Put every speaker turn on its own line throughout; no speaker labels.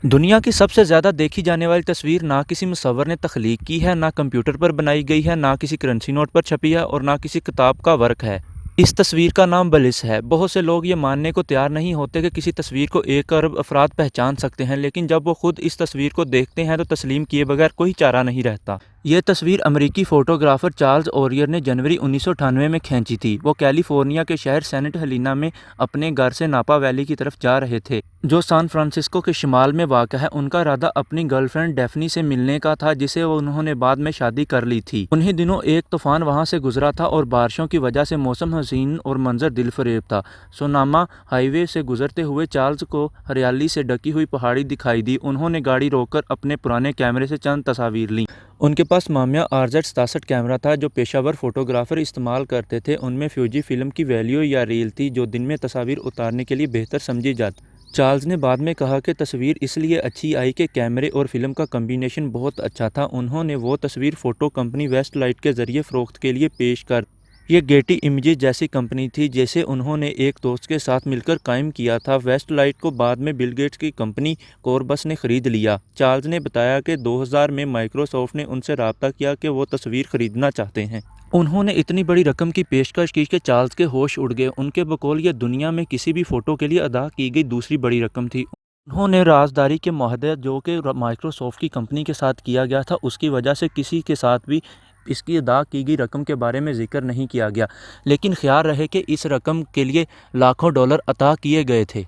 दुनिया की सबसे ज़्यादा देखी जाने वाली तस्वीर ना किसी मुसव्विर ने तख्लीक की है, ना कंप्यूटर पर बनाई गई है, ना किसी करेंसी नोट पर छपी है और ना किसी किताब का वर्क है। इस तस्वीर का नाम ब्लिस है। बहुत से लोग ये मानने को तैयार नहीं होते कि किसी तस्वीर को 1 अरब अफराद पहचान सकते हैं, लेकिन जब वो खुद इस तस्वीर को देखते हैं तो तस्लीम किए बगैर कोई चारा नहीं रहता। ये तस्वीर अमेरिकी फ़ोटोग्राफ़र चार्ल्स ओरियर ने जनवरी 1998 में खींची थी। वो कैलिफोर्निया के शहर सेंट हेलेना में अपने घर से नापा वैली की तरफ जा रहे थे, जो सैन फ्रांसिस्को के शिमाल में वाक़ा है। उनका इरादा अपनी गर्लफ्रेंड डेफनी से मिलने का था, जिसे उन्होंने बाद में शादी कर ली थी। उन्हीं दिनों एक तूफ़ान वहाँ से गुजरा था और बारिशों की वजह से मौसम हसीन और मंजर दिलफरेब था। सोनामा हाईवे से गुजरते हुए चार्ल्स को हरियाली से ढकी हुई पहाड़ी दिखाई दी। उन्होंने गाड़ी रोककर अपने पुराने कैमरे से चंद तस्वीरें लीं। उनके पास मामिया RZ-67 कैमरा था, जो पेशावर फ़ोटोग्राफ़र इस्तेमाल करते थे। उनमें फ्यूजी फ़िल्म की वैल्यू या रील थी, जो दिन में तस्वीर उतारने के लिए बेहतर समझी जाती। चार्ल्स ने बाद में कहा कि तस्वीर इसलिए अच्छी आई कि कैमरे और फिल्म का कॉम्बिनेशन बहुत अच्छा था। उन्होंने वो तस्वीर फ़ोटो कंपनी वेस्टलाइट के ज़रिए फ़रोख्त के लिए पेश कर। ये गेटी इमेजेस जैसी कंपनी थी, जिसे उन्होंने एक दोस्त के साथ मिलकर कायम किया था। वेस्टलाइट को बाद में बिल गेट्स की कंपनी कोरबस ने ख़रीद लिया। चार्ल्स ने बताया कि 2000 में माइक्रोसॉफ्ट ने उनसे रब्ता किया कि वो तस्वीर ख़रीदना चाहते हैं। उन्होंने इतनी बड़ी रकम की पेशकश की कि चार्ल्स के होश उड़ गए। उनके बकौल ये दुनिया में किसी भी फ़ोटो के लिए अदा की गई दूसरी बड़ी रकम थी। उन्होंने राजदारी के मुआहदे जो कि माइक्रोसॉफ्ट की कंपनी के साथ किया गया था, उसकी वजह से किसी के साथ भी इसकी अदा की गई रकम के बारे में ज़िक्र नहीं किया गया, लेकिन ख्याल रहे कि इस रकम के लिए लाखों डॉलर अता किए गए थे।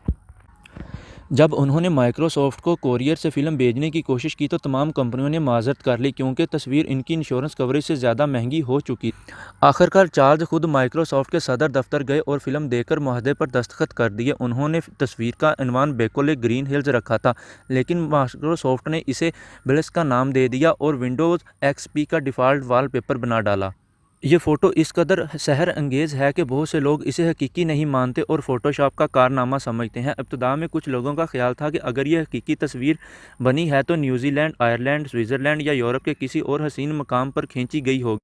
जब उन्होंने माइक्रोसॉफ्ट को कोरियर से फ़िल्म भेजने की कोशिश की तो तमाम कंपनियों ने माजरत कर ली, क्योंकि तस्वीर इनकी इंश्योरेंस कवरेज से ज़्यादा महंगी हो चुकी। आखिरकार चार्ल्स खुद माइक्रोसॉफ्ट के सदर दफ्तर गए और फ़िल्म देखकर मुआहदे पर दस्तखत कर दिए। उन्होंने तस्वीर का इन्वान बेकोले ग्रीन हिल्स रखा था, लेकिन माइक्रोसॉफ्ट ने इसे ब्लिस का नाम दे दिया और विंडोज़ XP का डिफ़ॉल्ट वॉलपेपर बना डाला। ये फ़ोटो इस कदर सहर अंगेज़ है कि बहुत से लोग इसे हकीकी नहीं मानते और फ़ोटोशॉप का कारनामा समझते हैं। इब्तिदा में कुछ लोगों का ख्याल था कि अगर ये हकीकी तस्वीर बनी है तो न्यूजीलैंड, आयरलैंड, स्विट्ज़रलैंड या यूरोप के किसी और हसीन मकाम पर खींची गई होगी।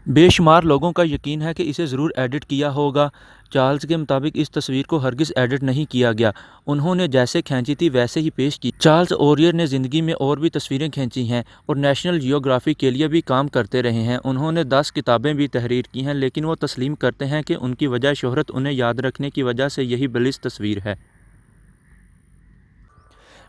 बेशुमार लोगों का यकीन है कि इसे ज़रूर एडिट किया होगा। चार्ल्स के मुताबिक इस तस्वीर को हरगिज़ एडिट नहीं किया गया। उन्होंने जैसे खींची थी वैसे ही पेश की। चार्ल्स ओरियर ने ज़िंदगी में और भी तस्वीरें खींची हैं और नेशनल जियोग्राफी के लिए भी काम करते रहे हैं। उन्होंने 10 किताबें भी तहरीर की हैं, लेकिन वो तस्लीम करते हैं कि उनकी वजह शोहरत उन्हें याद रखने की वजह से यही ब्लिस तस्वीर है।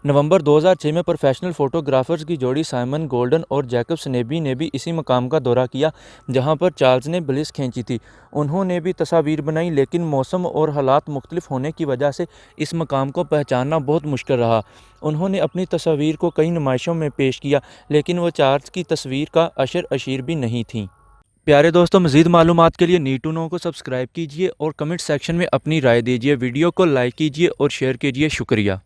नवंबर 2006 में प्रोफेशनल फ़ोटोग्राफ़र्स की जोड़ी साइमन गोल्डन और जैकब स्नेबी ने भी इसी मकाम का दौरा किया जहां पर चार्ल्स ने ब्लिस खींची थी। उन्होंने भी तस्वीर बनाई, लेकिन मौसम और हालात मुख्तलिफ होने की वजह से इस मकाम को पहचानना बहुत मुश्किल रहा। उन्होंने अपनी तस्वीर को कई नुमाइशों में पेश किया, लेकिन वो चार्ल्स की तस्वीर का अशर अशीर भी नहीं थी। प्यारे दोस्तों, मज़ीद मालूमात के लिए नीड टू नो को सब्सक्राइब कीजिए और कमेंट सेक्शन में अपनी राय दीजिए। वीडियो को लाइक कीजिए और शेयर कीजिए। शुक्रिया।